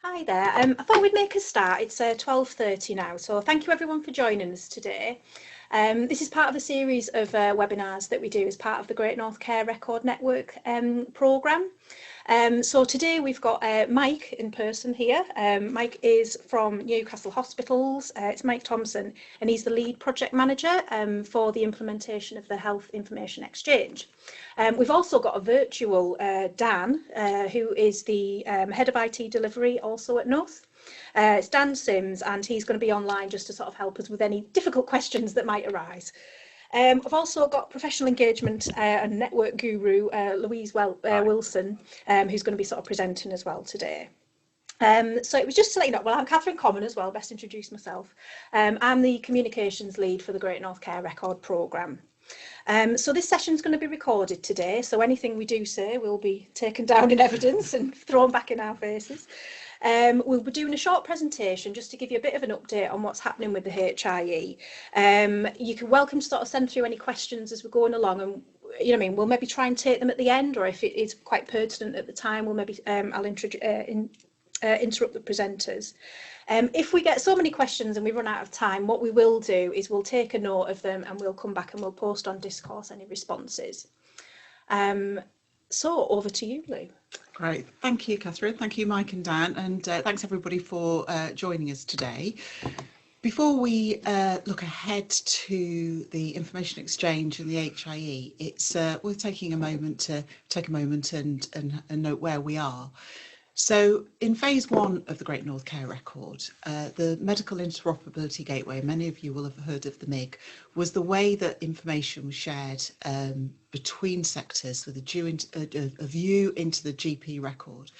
Hi there. I thought we'd make a start. It's 12:30 now, so thank you everyone for joining us today. This is part of a series of webinars that we do as part of the Great North Care Record Network programme. So today we've got Mike in person here. Mike is from Newcastle Hospitals. It's Mike Thompson, and he's the lead project manager for the implementation of the Health Information Exchange. We've also got a virtual Dan, who is the head of IT delivery also at North. It's Dan Sims, and he's going to be online just to sort of help us with any difficult questions that might arise. I've also got professional engagement and network guru Louise Wilson, who's going to be sort of presenting as well today. So it was just to let you know, well, I'm Catherine Common as well, best introduce myself. I'm the communications lead for the Great North Care Record programme. So this session is going to be recorded today, so anything we do say will be taken down in evidence and thrown back in our faces. We'll be doing a short presentation just to give you a bit of an update on what's happening with the HIE. You can welcome to sort of send through any questions as we're going along, and we'll maybe try and take them at the end, or if it is quite pertinent at the time, we'll maybe I'll interrupt the presenters. If we get so many questions and we run out of time, what we will do is we'll take a note of them and we'll come back and we'll post on Discourse any responses. So over to you, Lou. Great. Thank you, Catherine. Thank you, Mike and Dan. And thanks everybody for joining us today. Before we look ahead to the information exchange and the HIE, it's worth taking a moment to and note where we are. So in phase one of the Great North Care Record, the Medical Interoperability Gateway, many of you will have heard of the MIG, was the way that information was shared between sectors with a view into the GP record.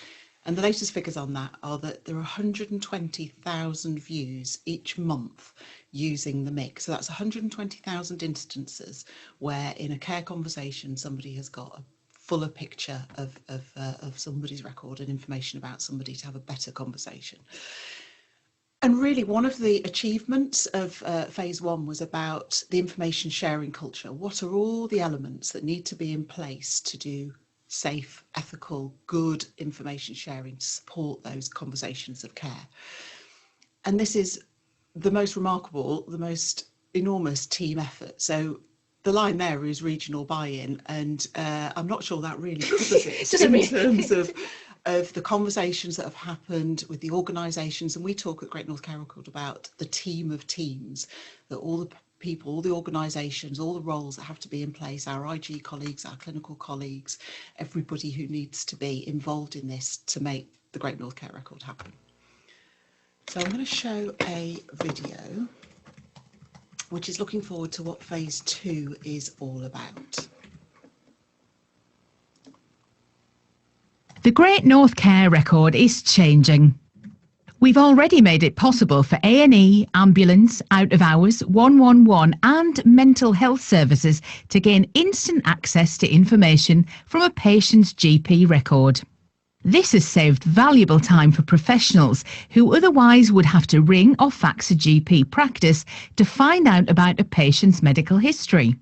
And the latest figures on that are that there are 120,000 views each month using the MIG. So that's 120,000 instances where in a care conversation somebody has got a fuller picture of somebody's record and information about somebody to have a better conversation. And really one of the achievements of phase one was about the information sharing culture. What are all the elements that need to be in place to do safe, ethical, good information sharing to support those conversations of care? And this is the most remarkable, the most enormous team effort. So the line there is regional buy-in, and I'm not sure that really covers it in terms of the conversations that have happened with the organisations. And we talk at Great North Care Record about the team of teams, that all the people, all the organisations, all the roles that have to be in place, our IG colleagues, our clinical colleagues, everybody who needs to be involved in this to make the Great North Care Record happen. So I'm going to show a video which is looking forward to what phase two is all about. The Great North Care Record is changing. We've already made it possible for A&E, ambulance, out of hours, 111 and mental health services to gain instant access to information from a patient's GP record. This has saved valuable time for professionals who otherwise would have to ring or fax a GP practice to find out about a patient's medical history.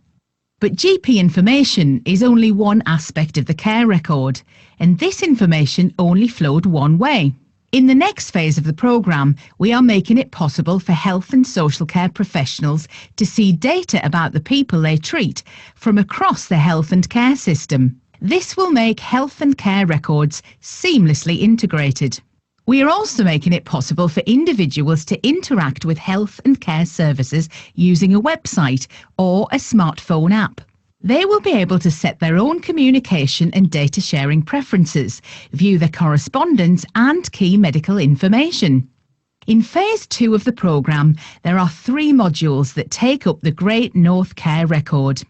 But GP information is only one aspect of the care record, and this information only flowed one way. In the next phase of the programme, we are making it possible for health and social care professionals to see data about the people they treat from across the health and care system. This will make health and care records seamlessly integrated. We are also making it possible for individuals to interact with health and care services using a website or a smartphone app. They will be able to set their own communication and data sharing preferences, view their correspondence and key medical information. In phase two of the programme, there are 3 modules that take up the Great North Care Record.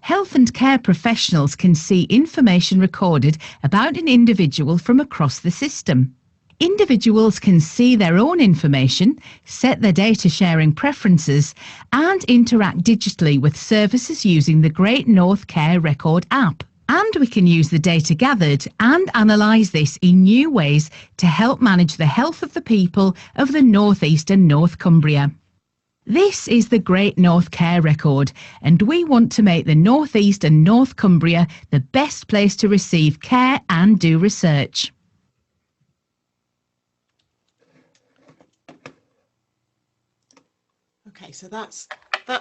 Health and care professionals can see information recorded about an individual from across the system. Individuals can see their own information, set their data sharing preferences, and interact digitally with services using the Great North Care Record app. And we can use the data gathered and analyse this in new ways to help manage the health of the people of the North East and North Cumbria. This is the Great North Care Record, and we want to make the North East and North Cumbria the best place to receive care and do research. Okay, so that's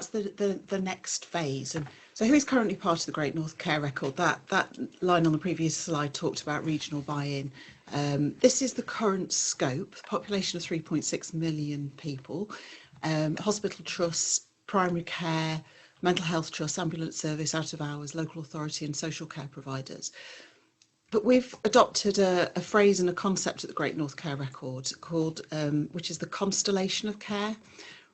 the next phase. And so who is currently part of the Great North Care Record? That line on the previous slide talked about regional buy-in. This is the current scope, population of 3.6 million people, hospital trusts, primary care, mental health trusts, ambulance service, out of hours, local authority and social care providers. But we've adopted a phrase and a concept at the Great North Care Record called, which is the constellation of care,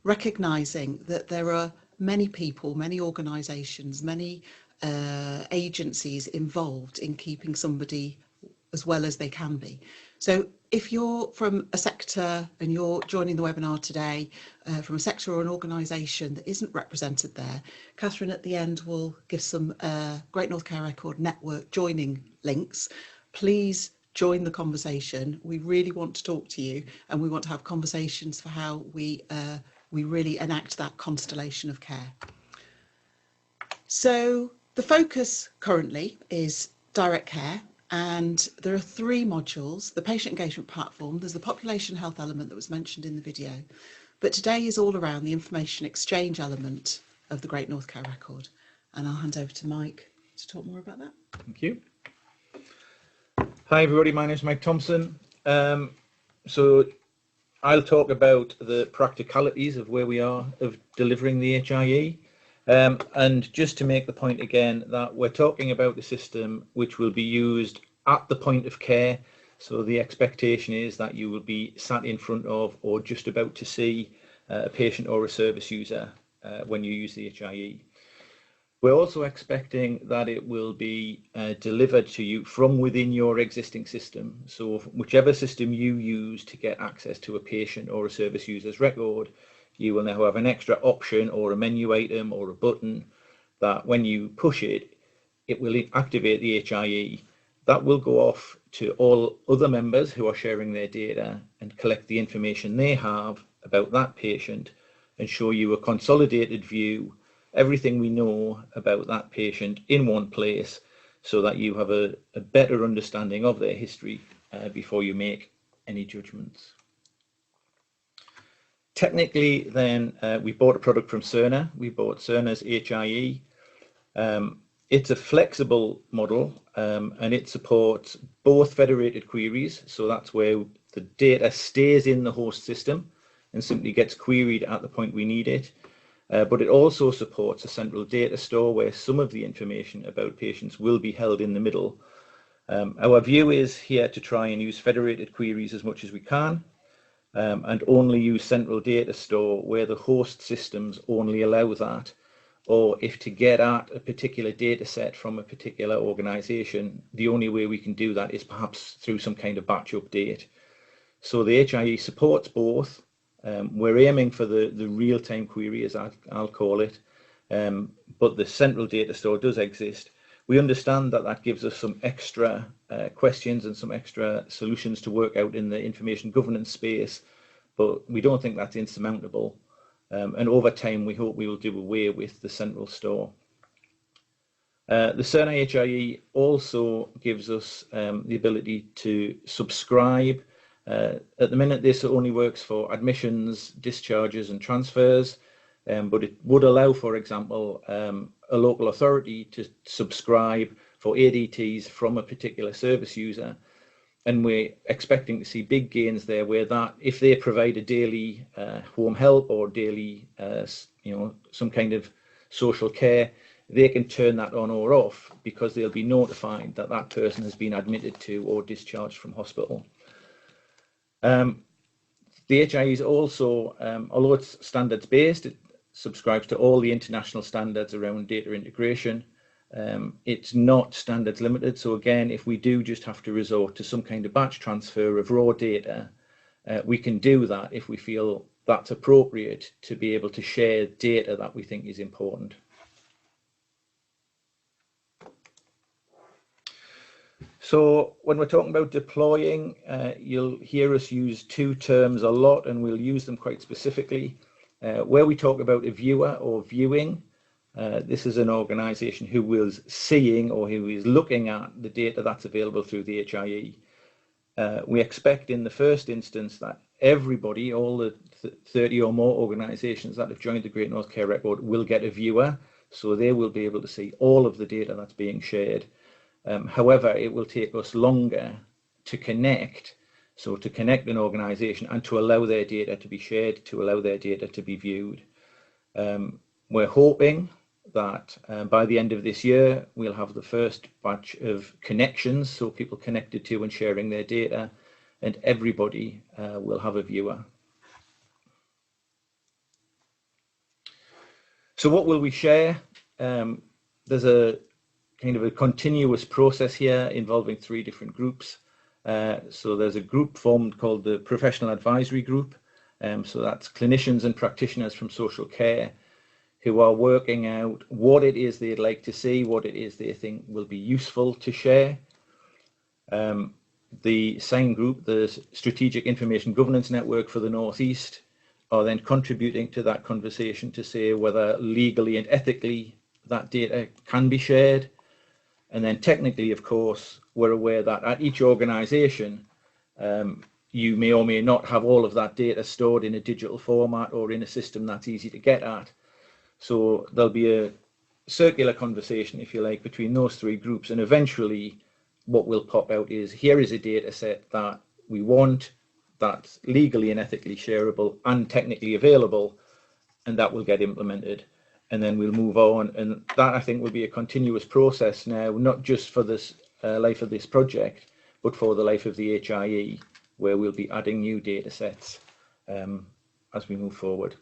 recognising that there are many people, many organisations, many agencies involved in keeping somebody as well as they can be. So if you're from a sector and you're joining the webinar today from a sector or an organisation that isn't represented there, Catherine at the end will give some Great North Care Record network joining links. Please join the conversation. We really want to talk to you, and we want to have conversations for how we really enact that constellation of care. So the focus currently is direct care. And there are 3 modules: the patient engagement platform, there's the population health element that was mentioned in the video, but today is all around the information exchange element of the Great North Care Record. And I'll hand over to Mike to talk more about that. Thank you. Hi everybody, my name is Mike Thompson. So I'll talk about the practicalities of where we are of delivering the HIE. And just to make the point again that we're talking about the system which will be used at the point of care. So the expectation is that you will be sat in front of or just about to see a patient or a service user when you use the HIE. We're also expecting that it will be delivered to you from within your existing system. So whichever system you use to get access to a patient or a service user's record, you will now have an extra option or a menu item or a button that when you push it, it will activate the HIE. That will go off to all other members who are sharing their data and collect the information they have about that patient and show you a consolidated view, everything we know about that patient in one place, so that you have a better understanding of their history before you make any judgments. Technically, then, we bought a product from Cerner. We bought Cerner's HIE. It's a flexible model, and it supports both federated queries. So that's where the data stays in the host system and simply gets queried at the point we need it. But it also supports a central data store where some of the information about patients will be held in the middle. Our view is here to try and use federated queries as much as we can. And only use central data store where the host systems only allow that, or if to get at a particular data set from a particular organization, the only way we can do that is perhaps through some kind of batch update. So the HIE supports both. We're aiming for the real-time query, as I'll call it, but the central data store does exist. We understand that that gives us some extra questions and some extra solutions to work out in the information governance space, but we don't think that's insurmountable. And over time, we hope we will do away with the central store. The Cerner HIE also gives us the ability to subscribe. At the minute, this only works for admissions, discharges and transfers. But it would allow, for example, a local authority to subscribe for ADTs from a particular service user. And we're expecting to see big gains there where that, if they provide a daily home help or daily, some kind of social care, they can turn that on or off because they'll be notified that that person has been admitted to or discharged from hospital. The HIE is also, although it's standards based, it subscribes to all the international standards around data integration. It's not standards limited. So again, if we do just have to resort to some kind of batch transfer of raw data, we can do that if we feel that's appropriate to be able to share data that we think is important. So when we're talking about deploying, you'll hear us use 2 terms a lot, and we'll use them quite specifically. Where we talk about a viewer or viewing, this is an organization who was seeing or who is looking at the data that's available through the HIE. We expect in the first instance that everybody, all the 30 or more organisations that have joined the Great North Care Record will get a viewer, so they will be able to see all of the data that's being shared. However, it will take us longer to connect, so to connect an organisation and to allow their data to be shared, to allow their data to be viewed. We're hoping that by the end of this year, we'll have the first batch of connections, so people connected to and sharing their data, and everybody will have a viewer. So what will we share? There's a kind of a continuous process here involving 3 different groups. So there's a group formed called the Professional Advisory Group. So that's clinicians and practitioners from social care who are working out what it is they'd like to see, what it is they think will be useful to share. The same group, the Strategic Information Governance Network for the North East, are then contributing to that conversation to say whether legally and ethically that data can be shared. And then technically, of course, we're aware that at each organisation, you may or may not have all of that data stored in a digital format or in a system that's easy to get at. So there'll be a circular conversation, if you like, between those 3 groups, and eventually what will pop out is, here is a data set that we want, that's legally and ethically shareable and technically available, and that will get implemented. And then we'll move on, and that I think will be a continuous process now, not just for this life of this project, but for the life of the HIE, where we'll be adding new data sets as we move forward.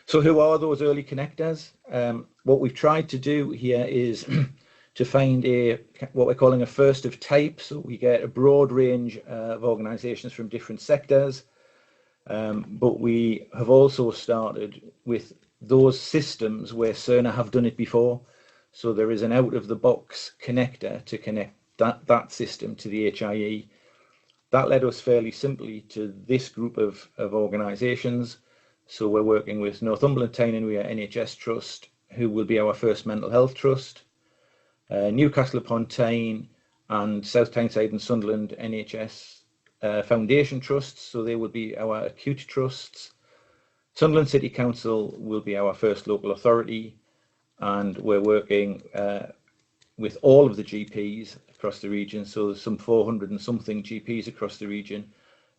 So who are those early connectors? What we've tried to do here is to find what we're calling a first of type. So we get a broad range of organisations from different sectors, but we have also started with those systems where Cerner have done it before. So there is an out-of-the-box connector to connect that system to the HIE. That led us fairly simply to this group of organisations. So we're working with Northumberland Tyne and Wear NHS Trust, who will be our first mental health trust, Newcastle upon Tyne and South Tyneside and Sunderland NHS Foundation trusts, so they will be our acute trusts. Sunderland City Council will be our first local authority, and we're working with all of the GPs across the region, so there's some 400 and something GPs across the region,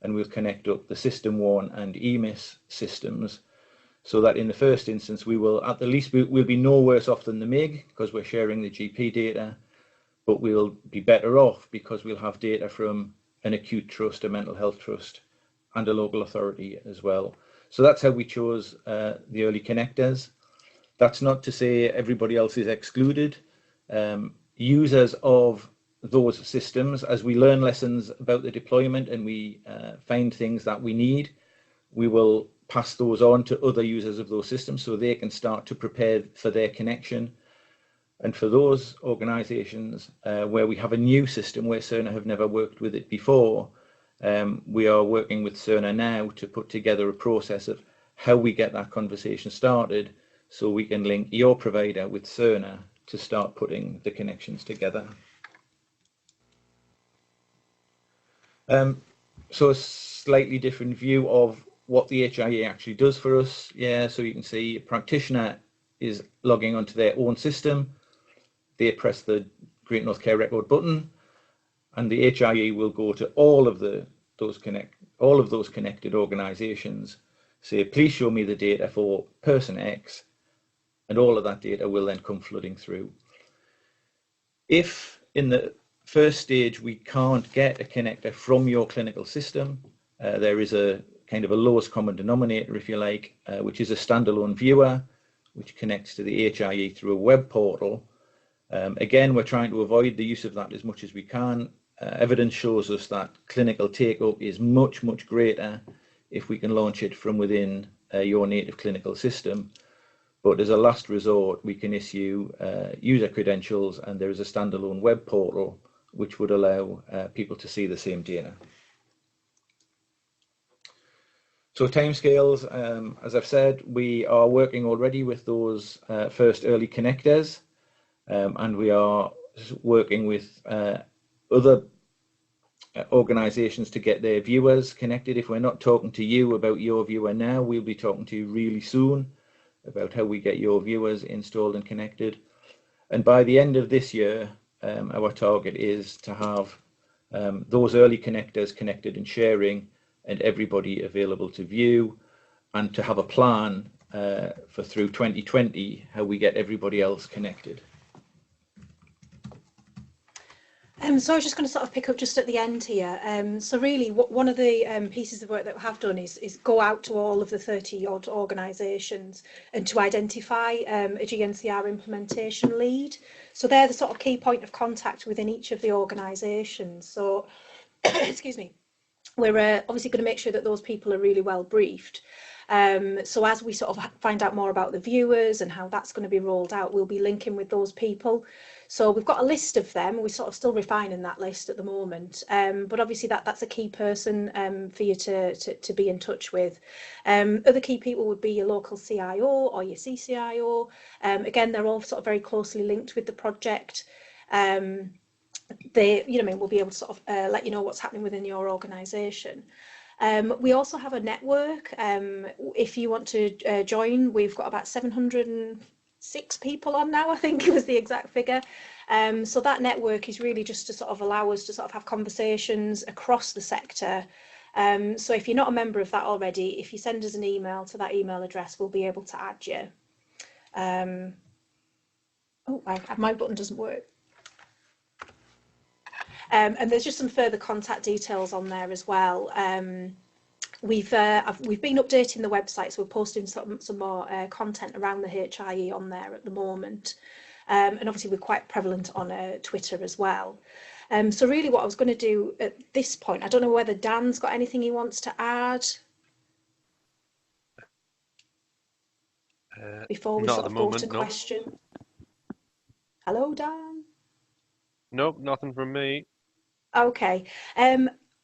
and we'll connect up the System 1 and EMIS systems, so that in the first instance we will, at the least, we'll be no worse off than the MIG because we're sharing the GP data, but we'll be better off because we'll have data from an acute trust, a mental health trust, and a local authority as well. So that's how we chose the early connectors. That's not to say everybody else is excluded. Users of those systems, as we learn lessons about the deployment and we find things that we need, we will pass those on to other users of those systems so they can start to prepare for their connection. And for those organisations where we have a new system where Cerner have never worked with it before, we are working with Cerner now to put together a process of how we get that conversation started so we can link your provider with Cerner to start putting the connections together. So a slightly different view of what the HIE actually does for us. Yeah, so you can see a practitioner is logging onto their own system. They press the Great North Care Record button, and the HIE will go to all of those connected organisations. Say, please show me the data for person X, and all of that data will then come flooding through. If in the first stage we can't get a connector from your clinical system, there is a kind of a lowest common denominator, if you like, which is a standalone viewer which connects to the HIE through a web portal. Again, we're trying to avoid the use of that as much as we can. Evidence shows us that clinical take-up is much, much greater if we can launch it from within your native clinical system. But as a last resort, we can issue user credentials, and there is a standalone web portal which would allow people to see the same data. So timescales, as I've said, we are working already with those first early connectors, and we are working with other organisations to get their viewers connected. If we're not talking to you about your viewer now, we'll be talking to you really soon about how we get your viewers installed and connected. And by the end of this year, our target is to have those early connectors connected and sharing, and everybody available to view, and to have a plan for through 2020 how we get everybody else connected. So I was just going to sort of pick up just at the end here. So really, one of the pieces of work that we have done is go out to all of the 30 odd organisations and to identify a GNCR implementation lead. So they're the sort of key point of contact within each of the organisations. So, excuse me, we're obviously going to make sure that those people are really well briefed. So as we sort of find out more about the viewers and how that's going to be rolled out, we'll be linking with those people. So we've got a list of them. We're sort of still refining that list at the moment, but obviously that's a key person for you to be in touch with. Other key people would be your local CIO or your CCIO. Again, they're all sort of very closely linked with the project. They, we'll be able to sort of let you know what's happening within your organisation. We also have a network. If you want to join, we've got about 706 people on now, I think was the exact figure. So that network is really just to sort of allow us to sort of have conversations across the sector. So if you're not a member of that already, if you send us an email to that email address, we'll be able to add you. My button doesn't work. And there's just some further contact details on there as well. We've been updating the website, so we're posting some more content around the HIE on there at the moment. And obviously we're quite prevalent on Twitter as well. So really what I was going to do at this point, I don't know whether Dan's got anything he wants to add before we sort of go to questions. Hello, Dan. Nope, nothing from me. Okay.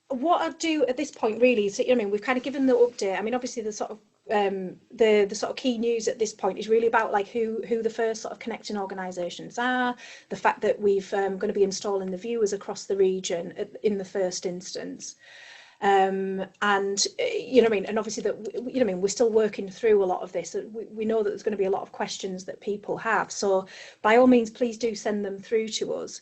What I'd do at this point really is, we've kind of given the update. I mean, obviously the sort of the sort of key news at this point is really about like who the first sort of connecting organisations are, the fact that we've going to be installing the viewers across the region in the first instance. And and obviously that we're still working through a lot of this. We know that there's going to be a lot of questions that people have, so by all means please do send them through to us.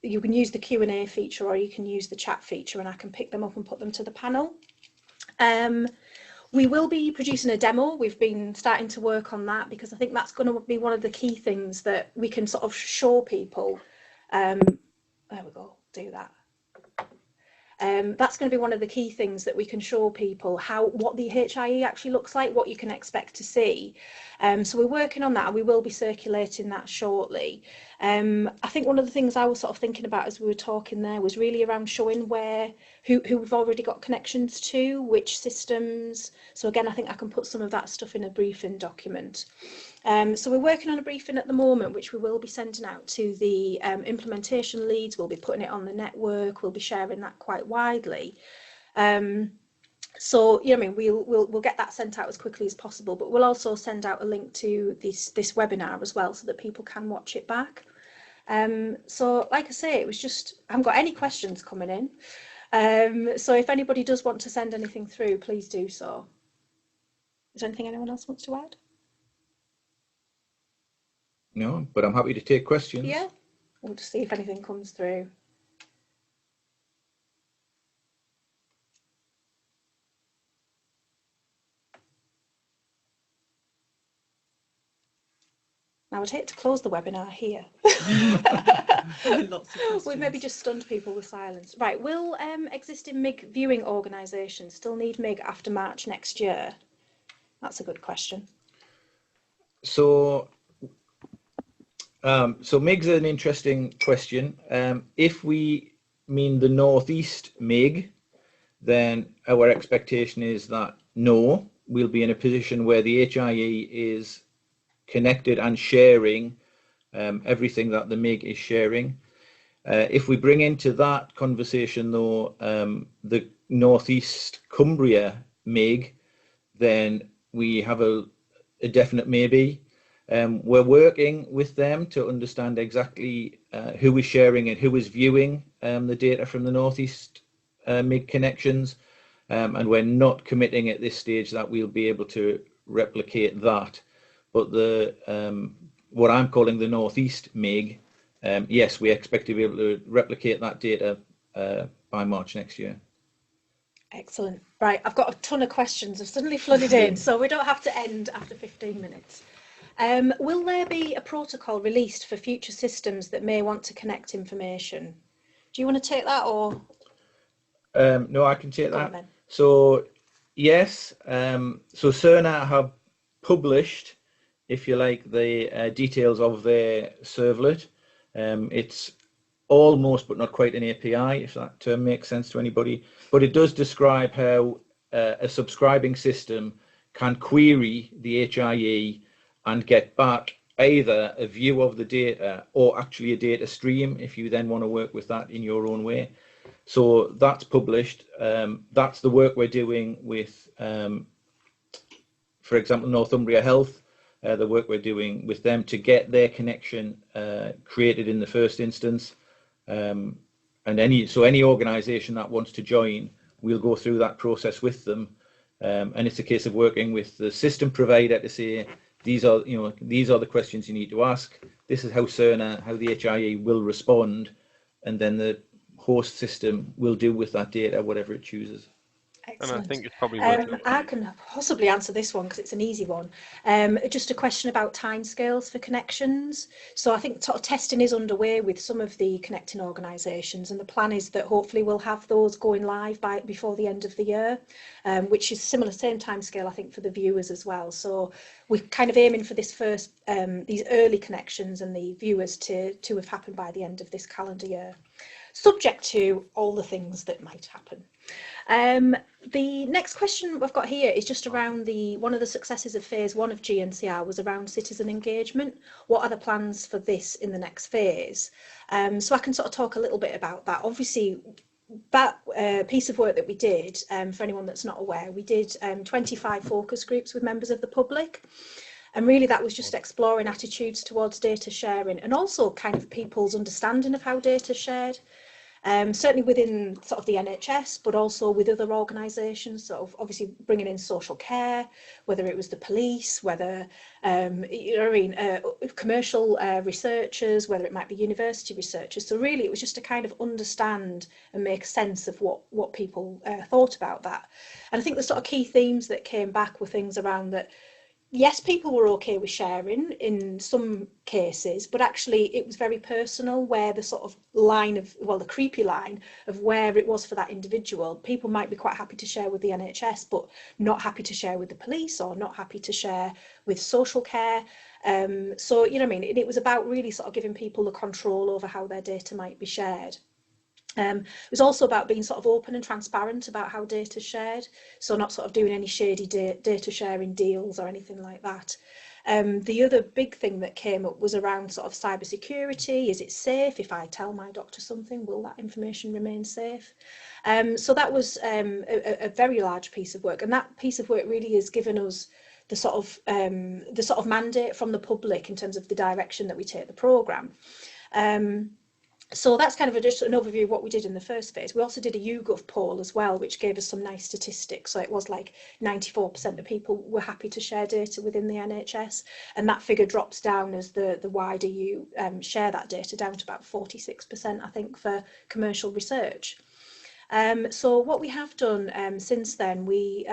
You can use the Q&A feature or you can use the chat feature, and I can pick them up and put them to the panel. We will be producing a demo. We've been starting to work on that because I think that's going to be one of the key things that we can sort of show people. There we go, do that. That's going to be one of the key things that we can show people, what the HIE actually looks like, what you can expect to see. So we're working on that, and we will be circulating that shortly. I think one of the things I was sort of thinking about as we were talking there was really around showing who we've already got connections to, which systems. So again, I think I can put some of that stuff in a briefing document. So we're working on a briefing at the moment, which we will be sending out to the implementation leads. We'll be putting it on the network. We'll be sharing that quite widely. So we'll get that sent out as quickly as possible, but we'll also send out a link to this webinar as well, so that people can watch it back. So like I say, it was just, I haven't got any questions coming in. So if anybody does want to send anything through, please do so. Is there anything anyone else wants to add? No, but I'm happy to take questions. Yeah, we'll just see if anything comes through. Now I'd hate to close the webinar here. We've maybe just stunned people with silence. Right, will existing MIG viewing organisations still need MIG after March next year? That's a good question. So MIG's an interesting question. If we mean the Northeast MIG, then our expectation is that no, we'll be in a position where the HIE is connected and sharing everything that the MIG is sharing. If we bring into that conversation though the Northeast Cumbria MIG, then we have a definite maybe. We're working with them to understand exactly who is sharing and who is viewing the data from the Northeast MIG connections, and we're not committing at this stage that we'll be able to replicate that. But the what I'm calling the Northeast MIG, yes, we expect to be able to replicate that data by March next year. Excellent. Right, I've got a ton of questions. I've suddenly flooded in, so we don't have to end after 15 minutes. Will there be a protocol released for future systems that may want to connect information? Do you want to take that, or? No, I can take that. So yes, so Cerner have published, if you like, the details of their servlet. It's almost but not quite an API, if that term makes sense to anybody, but it does describe how a subscribing system can query the HIE and get back either a view of the data or actually a data stream if you then want to work with that in your own way. So that's published. That's the work we're doing with, for example, Northumbria Health, the work we're doing with them to get their connection created in the first instance. And any organisation that wants to join, we'll go through that process with them. And it's a case of working with the system provider to say, these are the questions you need to ask. This is how Cerner, how the HIE will respond, and then the host system will do with that data whatever it chooses. Excellent. And I think it's probably worth I can possibly answer this one because it's an easy one. Just a question about timescales for connections. So I think sort of testing is underway with some of the connecting organisations, and the plan is that hopefully we'll have those going live before the end of the year, which is similar, same timescale I think for the viewers as well. So we're kind of aiming for this first, these early connections and the viewers to have happened by the end of this calendar year, subject to all the things that might happen. The next question we've got here is just around one of the successes of phase 1 of GNCR was around citizen engagement. What are the plans for this in the next phase? So I can sort of talk a little bit about that. Obviously, that piece of work that we did, for anyone that's not aware, we did 25 focus groups with members of the public. And really that was just exploring attitudes towards data sharing and also kind of people's understanding of how data is shared. Certainly within sort of the NHS, but also with other organisations, sort of obviously bringing in social care, whether it was the police, whether, commercial researchers, whether it might be university researchers. So really it was just to kind of understand and make sense of what people thought about that. And I think the sort of key themes that came back were things around that, yes, people were okay with sharing in some cases, but actually it was very personal where the sort of line of, well, the creepy line of where it was for that individual. People might be quite happy to share with the NHS, but not happy to share with the police or not happy to share with social care. So, you know what I mean? It was about really sort of giving people the control over how their data might be shared. It was also about being sort of open and transparent about how data is shared, so not sort of doing any shady data sharing deals or anything like that. The other big thing that came up was around sort of cybersecurity. Is it safe if I tell my doctor something? Will that information remain safe? So that was a very large piece of work, and that piece of work really has given us the sort of mandate from the public in terms of the direction that we take the programme. So that's kind of just an overview of what we did in the first phase. We also did a YouGov poll as well, which gave us some nice statistics. So it was like 94% of people were happy to share data within the NHS. And that figure drops down as the wider you share that data down to about 46%, I think, for commercial research. So what we have done since then, we've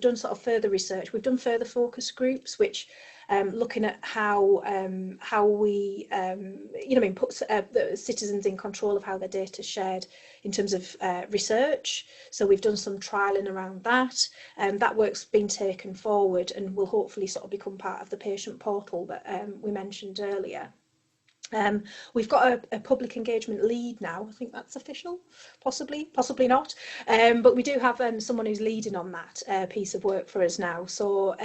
done sort of further research. We've done further focus groups, which looking at how we, put the citizens in control of how their data is shared in terms of research. So we've done some trialling around that, and that work's been taken forward and will hopefully sort of become part of the patient portal that we mentioned earlier. We've got a public engagement lead now. I think that's official, possibly not. But we do have someone who's leading on that piece of work for us now. So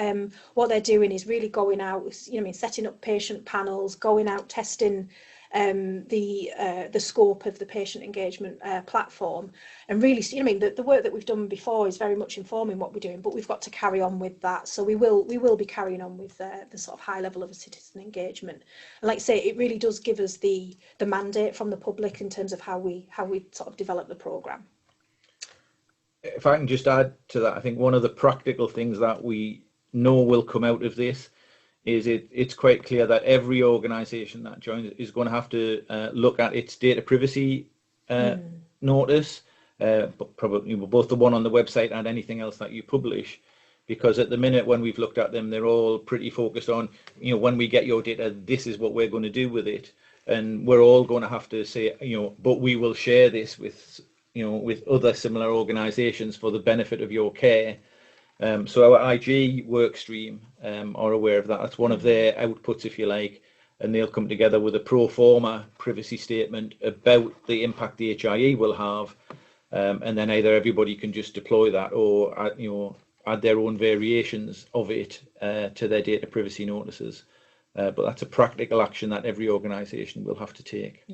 what they're doing is really going out, setting up patient panels, going out testing the scope of the patient engagement platform, and really, you know, I mean, the work that we've done before is very much informing what we're doing, but we've got to carry on with that. So we will be carrying on with the sort of high level of citizen engagement. And like I say, it really does give us the mandate from the public in terms of how we sort of develop the programme. If I can just add to that, I think one of the practical things that we know will come out of this is it's quite clear that every organisation that joins is going to have to look at its data privacy notice, but probably both the one on the website and anything else that you publish, because at the minute when we've looked at them, they're all pretty focused on, you know, when we get your data, this is what we're going to do with it, and we're all going to have to say, you know, but we will share this with, you know, with other similar organisations for the benefit of your care. So our IG work stream are aware of that. That's one of their outputs, if you like, and they'll come together with a pro forma privacy statement about the impact the HIE will have, and then either everybody can just deploy that or you know, add their own variations of it to their data privacy notices. But that's a practical action that every organisation will have to take.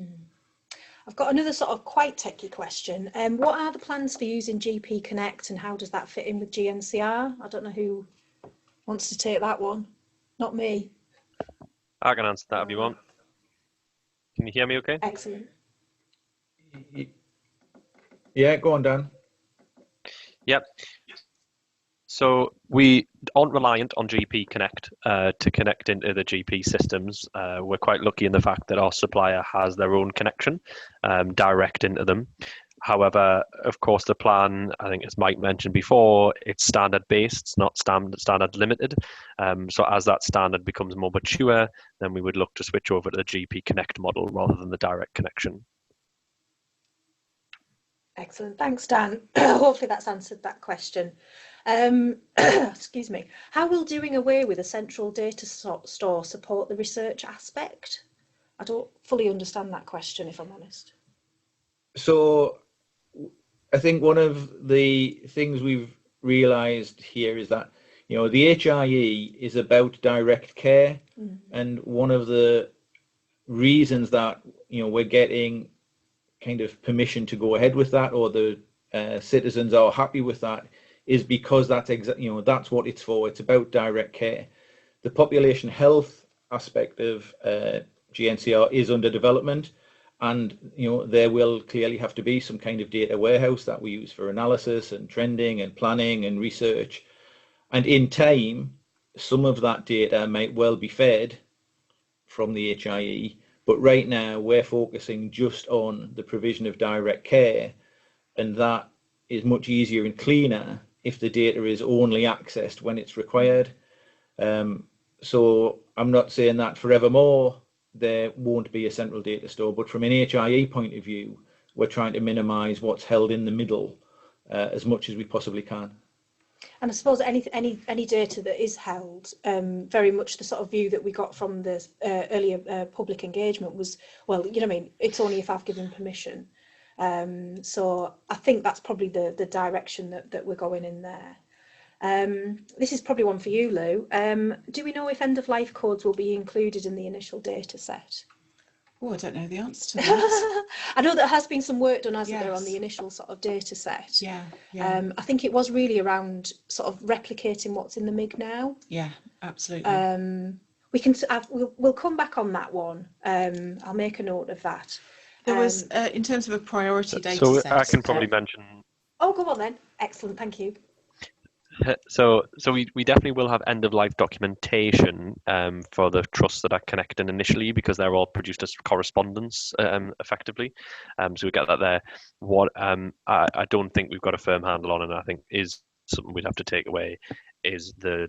I've got another sort of quite techie question. What are the plans for using GP Connect, and how does that fit in with GNCR? I don't know who wants to take that one. Not me. I can answer that if you want. Can you hear me okay? Excellent. Yeah, go on, Dan. Yep. So we aren't reliant on GP Connect to connect into the GP systems. We're quite lucky in the fact that our supplier has their own connection direct into them. However, of course, the plan, I think as Mike mentioned before, it's standard based, it's not standard limited. So as that standard becomes more mature, then we would look to switch over to the GP Connect model rather than the direct connection. Excellent. Thanks, Dan. Hopefully that's answered that question. Excuse me. How will doing away with a central data store support the research aspect? I don't fully understand that question, if I'm honest. So I think one of the things we've realised here is that, you know, the HIE is about direct care, and one of the reasons that, you know, we're getting kind of permission to go ahead with that, or the citizens are happy with that, is because that's you know, that's what it's for. It's about direct care. The population health aspect of GNCR is under development, and you know, there will clearly have to be some kind of data warehouse that we use for analysis and trending and planning and research, and in time some of that data might well be fed from the HIE. But right now we're focusing just on the provision of direct care, and that is much easier and cleaner if the data is only accessed when it's required. So I'm not saying that forevermore there won't be a central data store, but from an HIE point of view, we're trying to minimise what's held in the middle as much as we possibly can. And I suppose any data that is held, very much the sort of view that we got from the earlier public engagement was, well, you know what I mean, it's only if I've given permission. So I think that's probably the direction that we're going in there. This is probably one for you, Lou. Do we know if end-of-life codes will be included in the initial data set? Oh, I don't know the answer to that. I know there has been some work done, hasn't there, on the initial sort of data set. Yeah. I think it was really around sort of replicating what's in the MIG now. Yeah, absolutely. We'll come back on that one. I'll make a note of that. There was, in terms of a priority data so set. I can probably mention. Oh, go on then. Excellent, thank you. So we definitely will have end-of-life documentation for the trusts that are connecting initially, because they're all produced as correspondence effectively. So we get that there. What I don't think we've got a firm handle on, and I think is something we'd have to take away, is the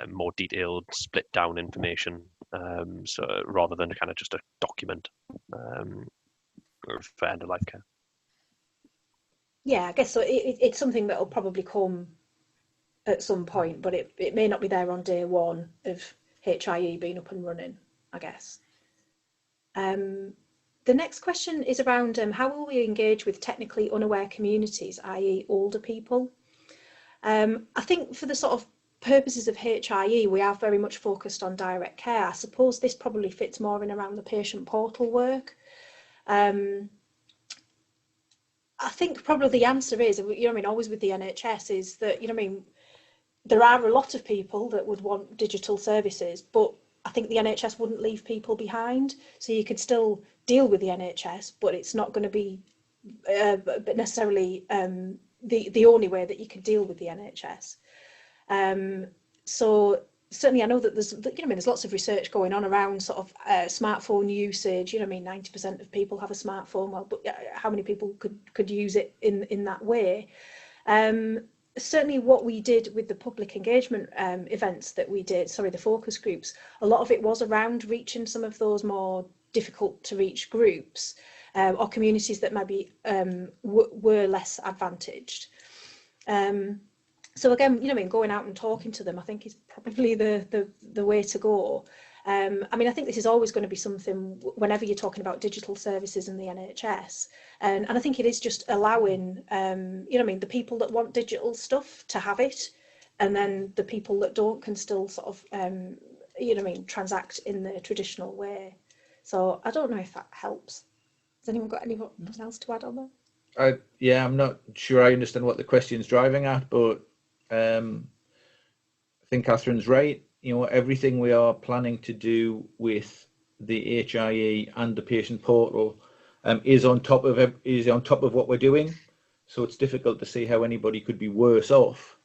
more detailed split down information. So rather than kind of just a document for end-of-life care. Yeah, I guess so. It's something that will probably come at some point, but it may not be there on day one of HIE being up and running, I guess. The next question is around how will we engage with technically unaware communities, i.e. older people? I think for the sort of purposes of HIE, we are very much focused on direct care. I suppose this probably fits more in around the patient portal work. I think probably the answer is, always with the NHS, is that, there are a lot of people that would want digital services, but I think the NHS wouldn't leave people behind. So you could still deal with the NHS, but it's not going to be necessarily the only way that you can deal with the NHS. So certainly I know that there's lots of research going on around sort of smartphone usage. 90% of people have a smartphone. Well, but how many people could use it in that way? Certainly what we did with the public engagement events that we did, the focus groups, a lot of it was around reaching some of those more difficult to reach groups or communities that maybe were less advantaged. So again, going out and talking to them, I think is probably the way to go. I think this is always going to be something whenever you're talking about digital services in the NHS. And I think it is just allowing, the people that want digital stuff to have it. And then the people that don't can still sort of, transact in the traditional way. So I don't know if that helps. Has anyone got anything else to add on that? Yeah, I'm not sure I understand what the question's driving at, but I think Catherine's right. Everything we are planning to do with the HIE and the patient portal is on top of what we're doing. So it's difficult to see how anybody could be worse off.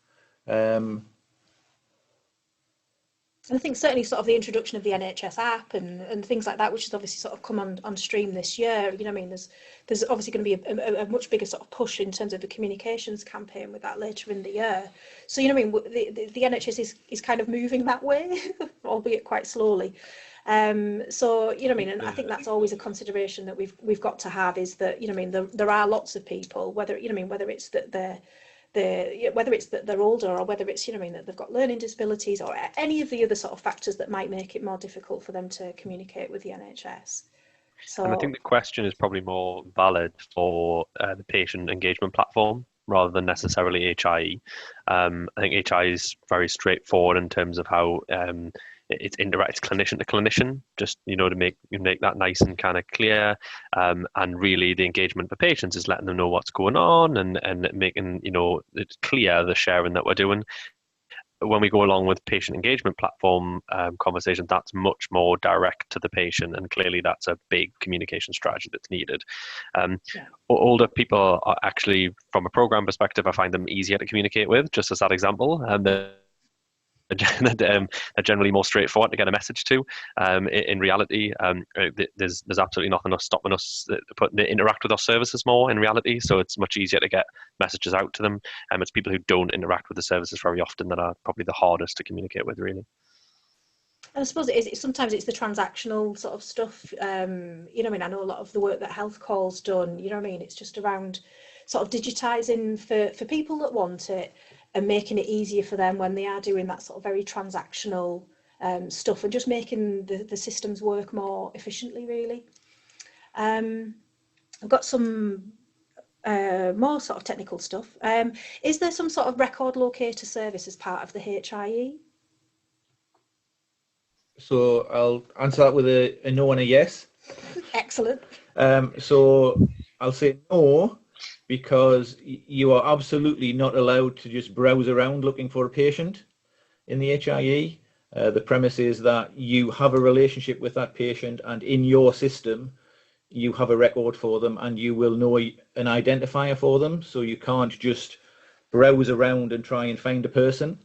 I think certainly sort of the introduction of the NHS app and things like that, which has obviously sort of come on stream this year. There's obviously going to be a much bigger sort of push in terms of the communications campaign with that later in the year. So the NHS is kind of moving that way, albeit quite slowly. And I think that's always a consideration that we've got to have, is that there are lots of people, whether it's that whether it's that they're older, or whether it's that they've got learning disabilities, or any of the other sort of factors that might make it more difficult for them to communicate with the NHS. So, and I think the question is probably more valid for the patient engagement platform rather than necessarily HIE. I think HIE is very straightforward in terms of how it's clinician to clinician, just to make that nice and kind of clear, and really the engagement for patients is letting them know what's going on and making it's clear the sharing that we're doing. When we go along with patient engagement platform conversation, that's much more direct to the patient, and clearly that's a big communication strategy that's needed. Older people are actually, from a program perspective, I find them easier to communicate with, just as that example, and they're generally more straightforward to get a message to. In reality, there's absolutely nothing stopping us to interact with our services more in reality, so it's much easier to get messages out to them. It's people who don't interact with the services very often that are probably the hardest to communicate with, really. And I suppose sometimes it's the transactional sort of stuff. I know a lot of the work that Health Call's done, it's just around sort of digitising for people that want it, and making it easier for them when they are doing that sort of very transactional stuff, and just making the systems work more efficiently, really. I've got some more sort of technical stuff. Is there some sort of record locator service as part of the HIE? So I'll answer that with a no and a yes. Excellent. So I'll say no, because you are absolutely not allowed to just browse around looking for a patient in the HIE. The premise is that you have a relationship with that patient, and in your system you have a record for them, and you will know an identifier for them, so you can't just browse around and try and find a person.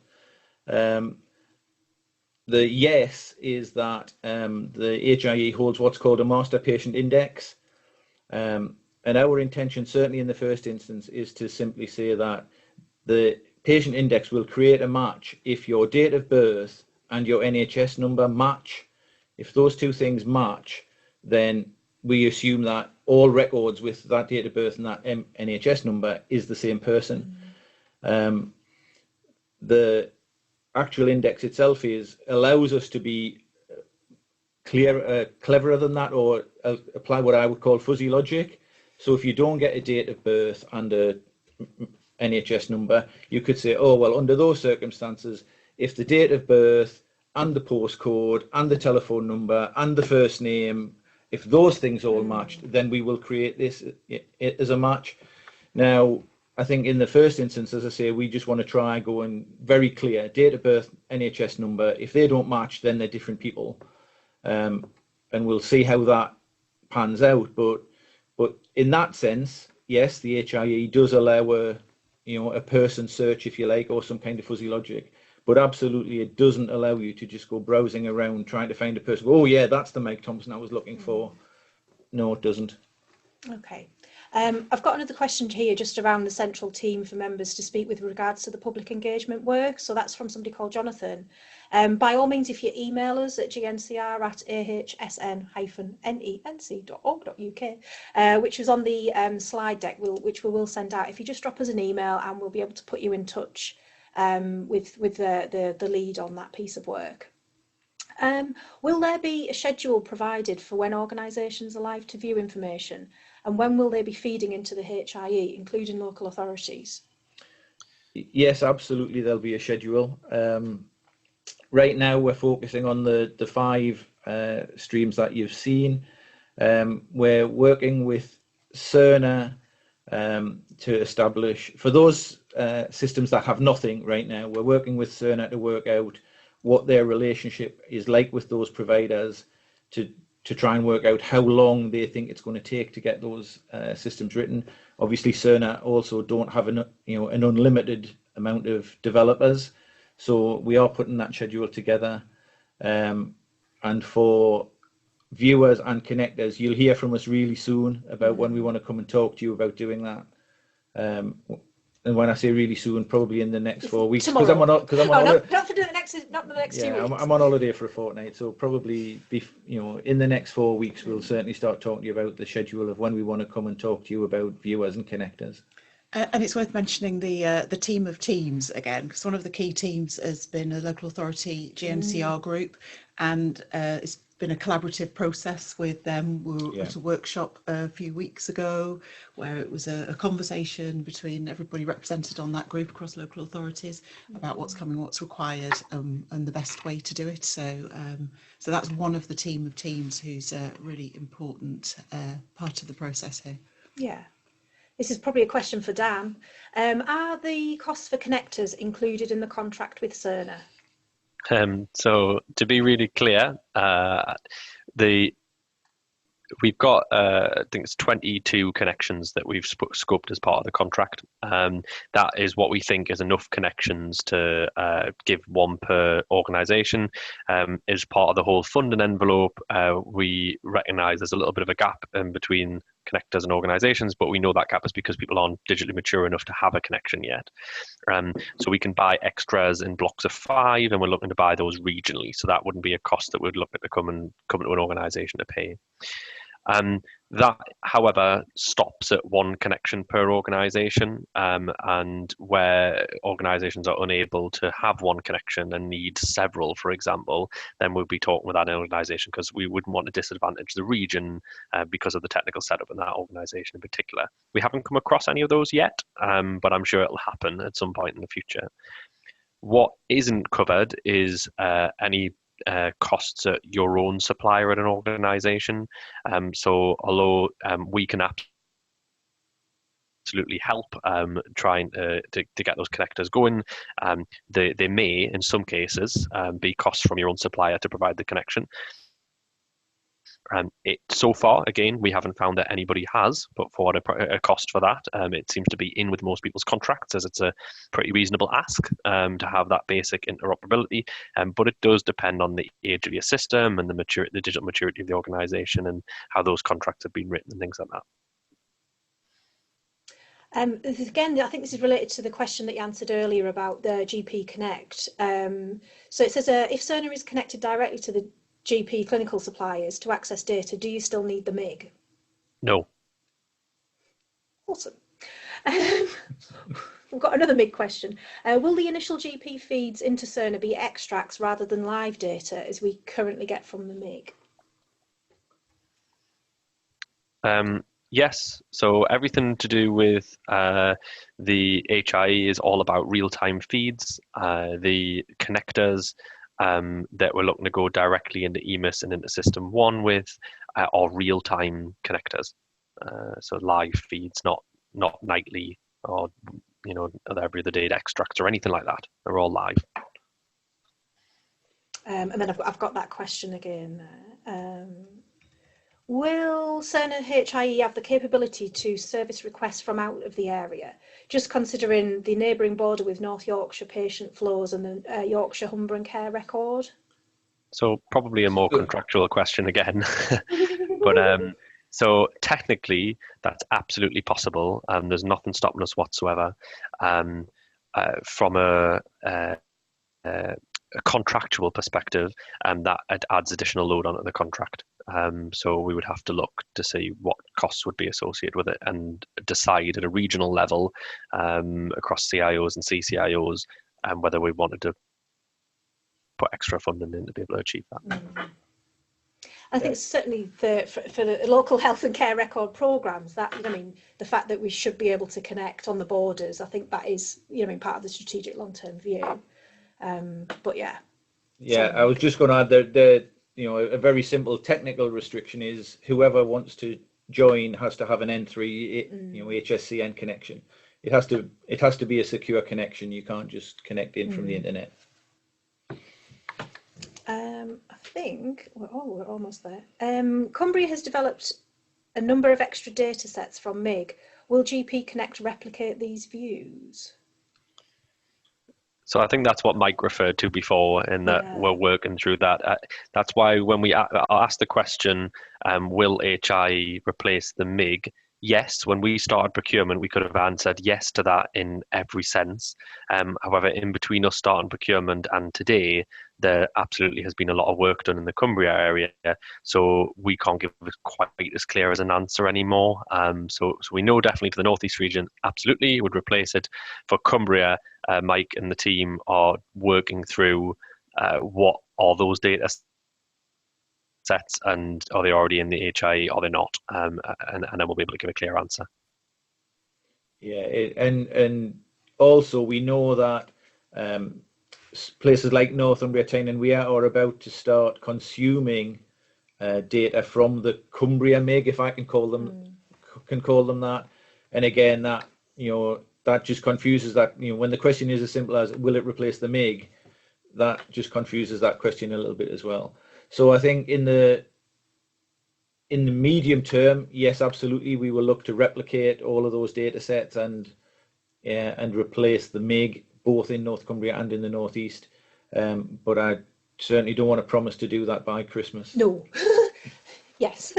The yes is that the HIE holds what's called a master patient index. And our intention, certainly in the first instance, is to simply say that the patient index will create a match if your date of birth and your NHS number match. If those two things match, then we assume that all records with that date of birth and that NHS number is the same person. The actual index itself allows us to be cleverer than that, or apply what I would call fuzzy logic. So if you don't get a date of birth and a NHS number, you could say, oh, well, under those circumstances, if the date of birth and the postcode and the telephone number and the first name, if those things all matched, then we will create this as a match. Now, I think in the first instance, as I say, we just want to try going very clear, date of birth, NHS number. If they don't match, then they're different people. And we'll see how that pans out. But in that sense, yes, the HIE does allow a person search, if you like, or some kind of fuzzy logic. But absolutely, it doesn't allow you to just go browsing around trying to find a person. Oh, yeah, that's the Mike Thompson I was looking for. No, it doesn't. Okay. I've got another question here just around the central team for members to speak with regards to the public engagement work. So that's from somebody called Jonathan. By all means, if you email us at gnCR@ahsn-nenc.org.uk, which is on the slide deck, which we will send out. If you just drop us an email, and we'll be able to put you in touch with the lead on that piece of work. Will there be a schedule provided for when organisations are live to view information, and when will they be feeding into the HIE, including local authorities? Yes, absolutely, there'll be a schedule. Right now we're focusing on the 5 streams that you've seen. We're working with Cerner to establish, for those systems that have nothing right now, we're working with Cerner to work out what their relationship is like with those providers, to try and work out how long they think it's going to take to get those systems written. Obviously, Cerner also don't have an unlimited amount of developers, so we are putting that schedule together. And for viewers and connectors, you'll hear from us really soon about when we want to come and talk to you about doing that. And when I say really soon, probably in the next 4 weeks, because I'm on not for the next 2 weeks. I'm on holiday for a fortnight, so probably in the next 4 weeks we'll certainly start talking to you about the schedule of when we want to come and talk to you about viewers and connectors. And it's worth mentioning the team of teams again, because one of the key teams has been a local authority GNCR group, and it's been a collaborative process with them. We were at a workshop a few weeks ago where it was a conversation between everybody represented on that group across local authorities about what's coming, what's required, and the best way to do it. So that's one of the team of teams who's a really important part of the process here. Yeah. This is probably a question for Dan. Are the costs for connectors included in the contract with Cerner? So to be really clear, we've got I think it's 22 connections that we've scoped as part of the contract. That is what we think is enough connections to give one per organisation. As part of the whole funding envelope, we recognise there's a little bit of a gap in between connectors and organisations, but we know that gap is because people aren't digitally mature enough to have a connection yet. So we can buy extras in blocks of 5, and we're looking to buy those regionally. So that wouldn't be a cost that we'd look at to come to an organisation to pay. That, however, stops at 1 connection per organisation, and where organisations are unable to have 1 connection and need several, for example, then we'll be talking with that organisation, because we wouldn't want to disadvantage the region because of the technical setup in that organisation in particular. We haven't come across any of those yet, but I'm sure it'll happen at some point in the future. What isn't covered is any costs at your own supplier at an organisation. So although we can absolutely help trying to get those connectors going, they may, in some cases, be costs from your own supplier to provide the connection. So far, again, we haven't found that anybody has put forward a cost for that. It seems to be in with most people's contracts, as it's a pretty reasonable ask to have that basic interoperability. But it does depend on the age of your system and the digital maturity of the organisation and how those contracts have been written and things like that. Again, I think this is related to the question that you answered earlier about the GP Connect. So it says, if Cerner is connected directly to the GP clinical suppliers to access data, do you still need the MIG? No. Awesome. We've got another MIG question. Will the initial GP feeds into Cerner be extracts rather than live data as we currently get from the MIG? Yes, so everything to do with the HIE is all about real-time feeds. The connectors that we're looking to go directly into EMIS and into System 1 with are real-time connectors. So live feeds, not nightly or every other day extracts or anything like that. They're all live. And then I've got that question again. Will Cerner HIE have the capability to service requests from out of the area? Just considering the neighbouring border with North Yorkshire patient flows and the Yorkshire Humber Care record. So probably a more contractual question again, but so technically that's absolutely possible. There's nothing stopping us whatsoever. From a contractual perspective, that it adds additional load onto the contract. So we would have to look to see what costs would be associated with it and decide at a regional level across CIOs and CCIOs whether we wanted to put extra funding in to be able to achieve that. I think certainly for the local health and care record programs, that the fact that we should be able to connect on the borders, I think that is part of the strategic long-term view. But yeah. Yeah, I was just going to add that a very simple technical restriction is whoever wants to join has to have an N3 HSCN connection. It has to be a secure connection. You can't just connect in from the internet. I think we're almost there. Cumbria has developed a number of extra data sets from MIG. Will GP Connect replicate these views? So I think that's what Mike referred to before, in that we're working through that. That's why when we asked the question, will HIE replace the MIG? Yes, when we started procurement, we could have answered yes to that in every sense. However, in between us starting procurement and today, there absolutely has been a lot of work done in the Cumbria area, so we can't give it quite as clear as an answer anymore. So we know definitely for the Northeast region, absolutely, it would replace it. For Cumbria, Mike and the team are working through what are those data sets, and are they already in the HIE, are they not? And then we'll be able to give a clear answer. Yeah, and also we know that places like Northumbria, Tyne and Wear are about to start consuming data from the Cumbria MIG, if I can call them that. And again, that that just confuses that. When the question is as simple as will it replace the MIG, that just confuses that question a little bit as well. So I think in the medium term, yes, absolutely, we will look to replicate all of those data sets and replace the MIG both in North Cumbria and in the Northeast. But I certainly don't want to promise to do that by Christmas. No. Yes.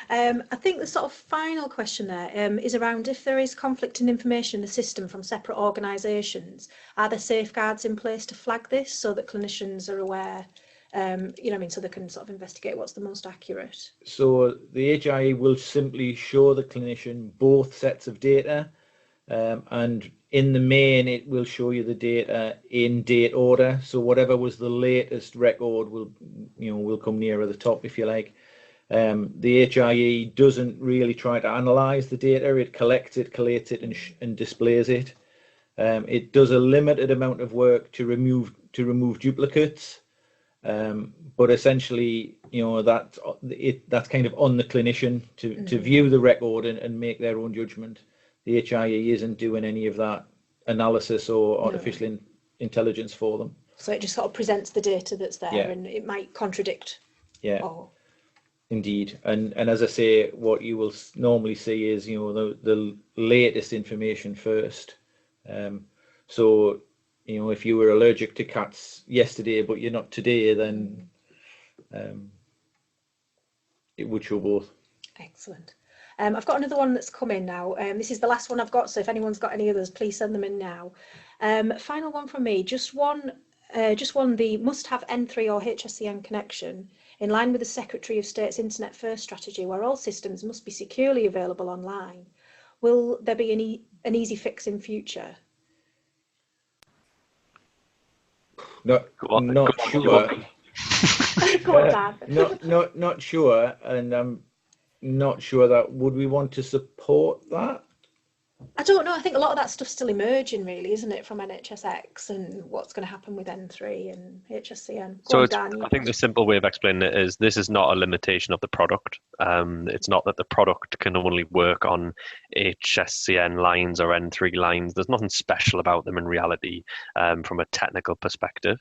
I think the sort of final question there is around if there is conflict in information in the system from separate organisations, are there safeguards in place to flag this so that clinicians are aware, so they can sort of investigate what's the most accurate? So the HIE will simply show the clinician both sets of data, and in the main it will show you the data in date order. So whatever was the latest record will come nearer the top, if you like. The HIE doesn't really try to analyze the data. It collects it, collates it, and displays it. It does a limited amount of work to remove duplicates, but essentially, that's kind of on the clinician to view the record and make their own judgment. The HIE isn't doing any of that analysis or artificial intelligence for them. So it just sort of presents the data that's there, and it might contradict. Yeah. Indeed, and as I say, what you will normally see is the latest information first. So if you were allergic to cats yesterday but you're not today, then it would show both. Excellent. I've got another one that's come in now. This is the last one I've got, so if anyone's got any others, please send them in now. Final one from me. Just one. The must-have N3 or HSCN connection in line with the Secretary of State's Internet First strategy, where all systems must be securely available online. Will there be an easy fix in future? Not sure. Go on, Dan. Not sure, and I'm not sure that would we want to support that. I don't know. I think a lot of that stuff's still emerging, really, isn't it, from NHSX and what's going to happen with N3 and HSCN. So I think the simple way of explaining it is this is not a limitation of the product. It's not that the product can only work on HSCN lines or N3 lines. There's nothing special about them in reality from a technical perspective.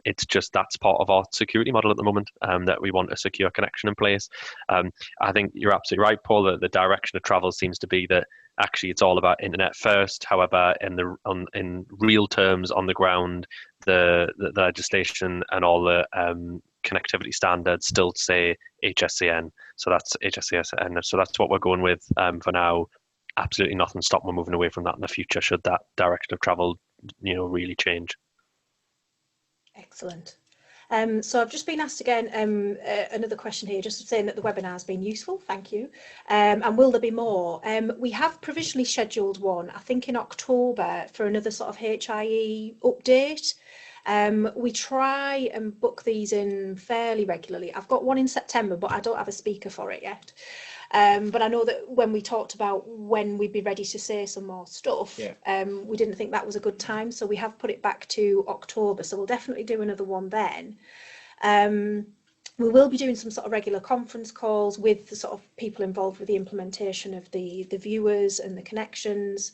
It's just that's part of our security model at the moment, that we want a secure connection in place. I think you're absolutely right, Paul, that the direction of travel seems to be that actually it's all about internet first. However, in real terms on the ground, the legislation and all the connectivity standards still say HSCN. So that's HSCN. So that's what we're going with for now. Absolutely nothing stopping moving away from that in the future should that direction of travel, really change. Excellent. So I've just been asked again another question here, just saying that the webinar has been useful. Thank you. And will there be more? We have provisionally scheduled one, I think in October, for another sort of HIE update. We try and book these in fairly regularly. I've got one in September, but I don't have a speaker for it yet. But I know that when we talked about when we'd be ready to say some more stuff, we didn't think that was a good time. So we have put it back to October. So we'll definitely do another one then. We will be doing some sort of regular conference calls with the sort of people involved with the implementation of the viewers and the connections.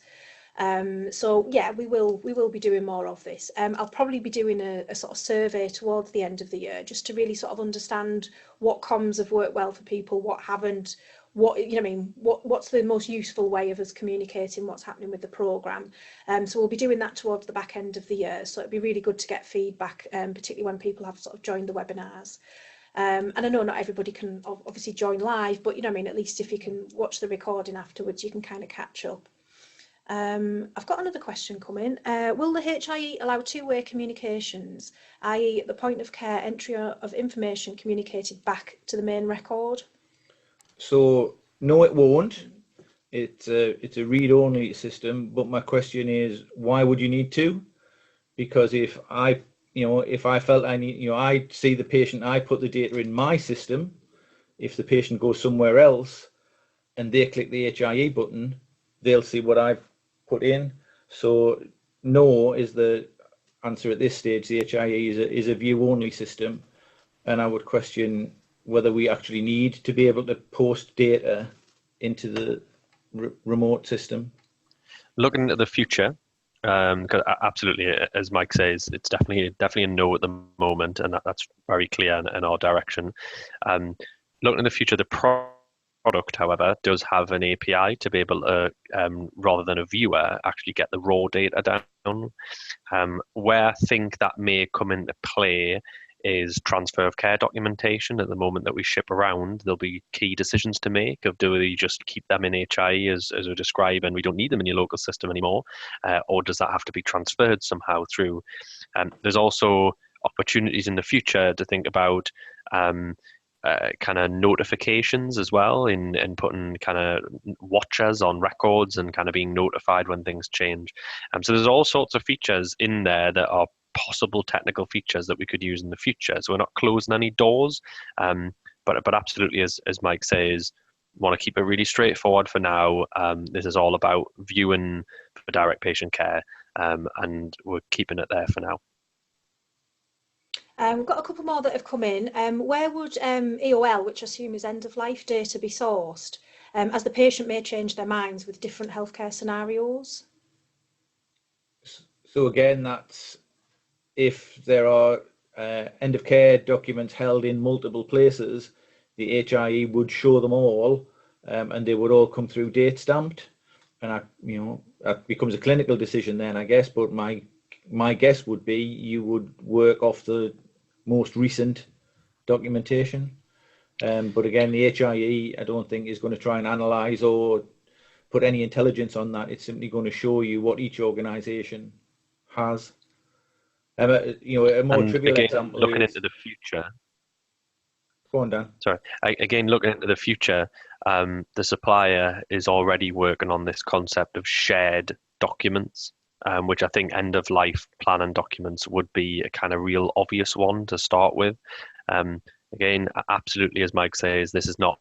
So yeah, we will be doing more of this. I'll probably be doing a sort of survey towards the end of the year, just to really sort of understand what comms have worked well for people, what haven't, what's the most useful way of us communicating what's happening with the programme. So we'll be doing that towards the back end of the year. So it'd be really good to get feedback, particularly when people have sort of joined the webinars. And I know not everybody can obviously join live, but at least if you can watch the recording afterwards, you can kind of catch up. I've got another question coming. Will the HIE allow two-way communications, i.e. at the point of care entry of information communicated back to the main record? So no, it won't. It's a read-only system. But my question is, why would you need to? Because if I felt I need, I see the patient, I put the data in my system. If the patient goes somewhere else and they click the HIE button, they'll see what I've put in. So no is the answer at this stage. The HIE is a view-only system, and I would question whether we actually need to be able to post data into the remote system. Looking into the future, because absolutely, as Mike says, it's definitely a no at the moment, and that's very clear in our direction. Looking in the future, the product, however, does have an API to be able to, rather than a viewer, actually get the raw data down. Where I think that may come into play is transfer of care documentation. At the moment that we ship around, there'll be key decisions to make of, do we just keep them in HIE as we describe and we don't need them in your local system anymore, or does that have to be transferred somehow through? There's also opportunities in the future to think about kind of notifications as well, in putting kind of watchers on records and kind of being notified when things change. So there's all sorts of features in there that are possible technical features that we could use in the future. So we're not closing any doors, but absolutely, as Mike says, want to keep it really straightforward for now. This is all about viewing for direct patient care, and we're keeping it there for now. We've got a couple more that have come in. Where would EOL, which I assume is end-of-life data, be sourced, as the patient may change their minds with different healthcare scenarios? So again, that's if there are end-of-care documents held in multiple places, the HIE would show them all, and they would all come through date stamped. And that becomes a clinical decision then, I guess. But my guess would be you would work off the most recent documentation. But again, the HIE, I don't think is going to try and analyze or put any intelligence on that. It's simply going to show you what each organisation has. A more trivial example. Looking into the future. Go on, Dan. Sorry. Again, looking into the future, the supplier is already working on this concept of shared documents, which I think end-of-life plan and documents would be a kind of real obvious one to start with. again, absolutely, as Mike says, this is not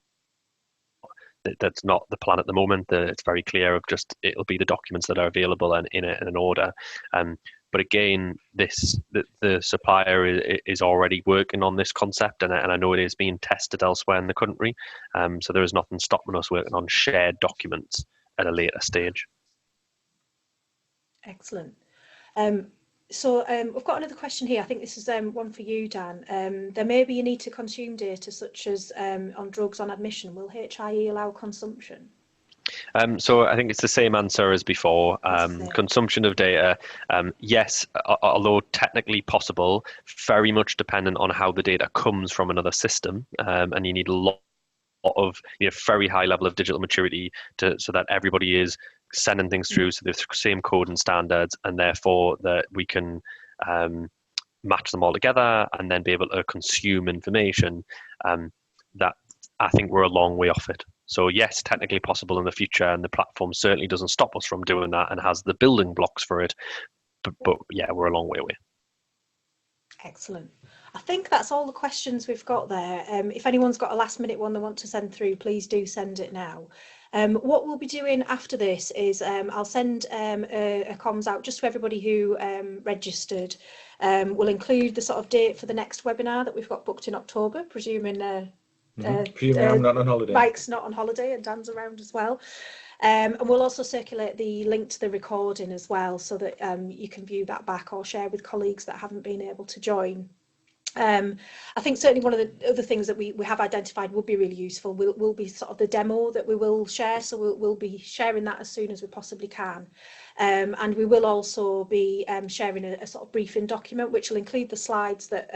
that's not the plan at the moment. It's very clear of just it'll be the documents that are available and in an order. But again, the supplier is already working on this concept, and I know it is being tested elsewhere in the country. So there is nothing stopping us working on shared documents at a later stage. Excellent. So we've got another question here. I think this is one for you, Dan. There may be a need to consume data such as on drugs on admission. Will HIE allow consumption? So I think it's the same answer as before. Consumption of data, yes, although technically possible, very much dependent on how the data comes from another system, and you need a lot of very high level of digital maturity so that everybody is sending things through so the same code and standards, and therefore that we can match them all together and then be able to consume information. That I think we're a long way off it. So yes, technically possible in the future, and the platform certainly doesn't stop us from doing that and has the building blocks for it. But yeah, we're a long way away. Excellent. I think that's all the questions we've got there. If anyone's got a last minute one they want to send through, please do send it now. What we'll be doing after this is I'll send a comms out just to everybody who registered. We'll include the sort of date for the next webinar that we've got booked in October, presuming I'm not on holiday. Mike's not on holiday and Dan's around as well. And we'll also circulate the link to the recording as well, so that you can view that back or share with colleagues that haven't been able to join. I think certainly one of the other things that we have identified would be really useful will be sort of the demo that we will share. So we'll be sharing that as soon as we possibly can. And we will also be sharing a sort of briefing document, which will include the slides that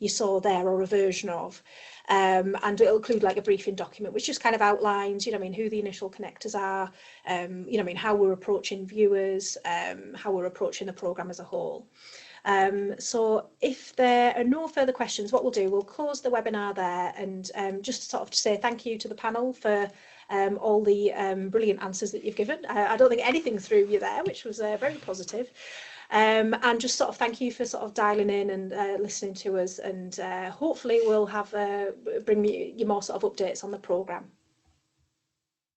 you saw there, or a version of. And it'll include like a briefing document, which just kind of outlines, who the initial connectors are, how we're approaching viewers, how we're approaching the programme as a whole. So if there are no further questions, what we'll do, we'll close the webinar there, and just sort of to say thank you to the panel for all the brilliant answers that you've given. I don't think anything threw you there, which was very positive. And just sort of thank you for sort of dialing in and listening to us, and hopefully we'll have bring you more sort of updates on the programme.